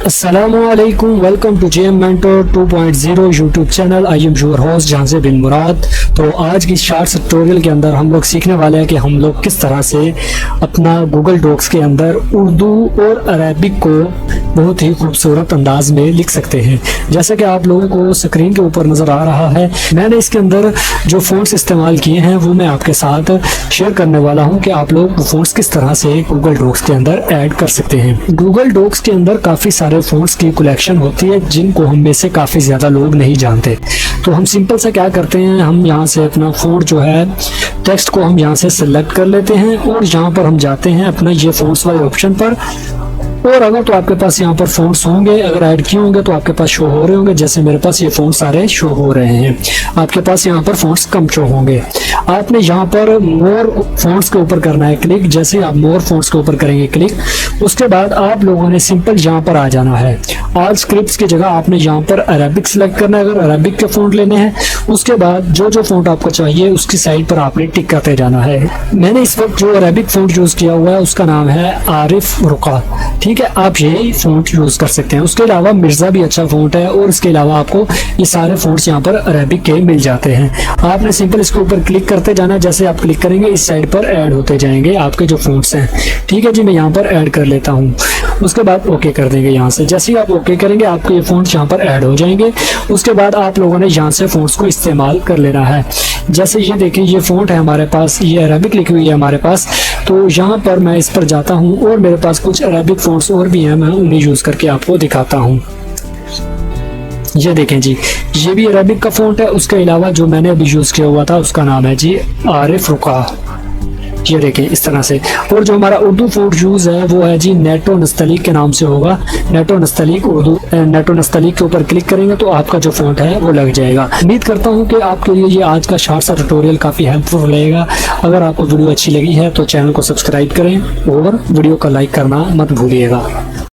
अस्सलामुअलैकुम, welcome to JM Mentor 2.0 YouTube channel. I am your host Jahan Bin मुराद। तो आज की शॉर्ट्स ट्यूटोरियल के अंदर हम लोग सीखने वाले हैं कि हम लोग किस तरह से अपना गूगल डॉक्स के अंदर उर्दू और अरबिक को बहुत ही खूबसूरत अंदाज में लिख सकते हैं। जैसे कि आप लोगों को स्क्रीन के ऊपर नज़र आ रहा है, मैंने इसके अंदर जो फ़ॉन्ट्स इस्तेमाल किए हैं वो मैं आपके साथ शेयर करने वाला हूं कि आप लोग फ़ॉन्ट्स किस तरह से गूगल डॉक्स के अंदर ऐड कर सकते हैं। गूगल डॉक्स के अंदर काफ़ी सारे फ़ॉन्ट्स की कलेक्शन होती है जिनको हम में से काफ़ी ज़्यादा लोग नहीं जानते। तो हम सिंपल से क्या करते हैं, हम यहाँ से अपना फ़ॉन्ट जो है टेक्स्ट को हम यहाँ से सेलेक्ट कर लेते हैं और यहाँ पर हम जाते हैं अपना ये फ़ॉन्ट्स वाले ऑप्शन पर। और अगर तो आपके पास यहाँ पर फ़ॉन्ट्स होंगे, अगर ऐड किए होंगे तो आपके पास शो हो रहे होंगे। जैसे मेरे पास ये फ़ॉन्ट्स सारे शो हो रहे हैं, आपके पास यहाँ पर फ़ॉन्ट्स कम शो होंगे। आपने यहाँ पर मोर फ़ॉन्ट्स के ऊपर करना है क्लिक। जैसे आप मोर फ़ॉन्ट्स के ऊपर करेंगे क्लिक, उसके बाद आप लोगों ने सिंपल यहाँ पर आ जाना है। ऑल स्क्रिप्ट्स की जगह आपने यहाँ पर अरबिक सेलेक्ट करना है अगर अरबिक के फ़ॉन्ट लेने हैं। उसके बाद जो जो फ़ॉन्ट आपको चाहिए उसकी साइड पर आपने टिक करते जाना है। मैंने इस वक्त जो अरबिक फ़ॉन्ट यूज़ किया हुआ है उसका नाम है आरिफ रुका। ठीक है, आप यही फ़ॉन्ट यूज़ कर सकते हैं। उसके अलावा मिर्ज़ा भी अच्छा फ़ॉन्ट है और इसके अलावा आपको ये सारे फ़ॉन्ट्स यहाँ पर अरबिक के मिल जाते हैं। आपने सिंपल इसके ऊपर क्लिक करते जाना। जैसे आप क्लिक करेंगे इस साइड पर ऐड होते जाएंगे आपके जो फ़ॉन्ट्स हैं। ठीक है जी, मैं यहाँ पर ऐड कर लेता हूँ। उसके बाद ओके कर देंगे यहाँ से। जैसे ही आप ओके करेंगे आपके ये फ़ॉन्ट्स यहाँ पर ऐड हो जाएंगे। उसके बाद आप लोगों ने यहाँ से फ़ॉन्ट्स को इस्तेमाल कर लेना है। जैसे ये देखिए ये फ़ॉन्ट है हमारे पास, ये अरबिक लिखी हुई है हमारे पास। तो यहाँ पर मैं इस पर जाता हूँ और मेरे पास कुछ अरबिक फ़ॉन्ट्स और भी हैं, मैं उन्हें यूज़ करके आपको दिखाता हूँ। ये देखें जी, ये भी अरबिक का फ़ॉन्ट है। उसके अलावा जो मैंने अभी यूज़ किया हुआ था उसका नाम है जी आरिफ रुका। ये देखें इस तरह से। और जो हमारा उर्दू फ़ॉन्ट यूज़ है वो है जी नेटो नस्तलीक के नाम से होगा। नेटो नस्तलीक उर्दू। नेटो नस्तलीक के ऊपर क्लिक करेंगे तो आपका जो फ़ॉन्ट है वो लग जाएगा। उम्मीद करता हूँ कि आपके लिए ये आज का शॉर्ट सा ट्यूटोरियल काफ़ी हेल्पफुल रहेगा। अगर आपको वीडियो अच्छी लगी है तो चैनल को सब्सक्राइब करें और वीडियो को लाइक करना मत भूलिएगा।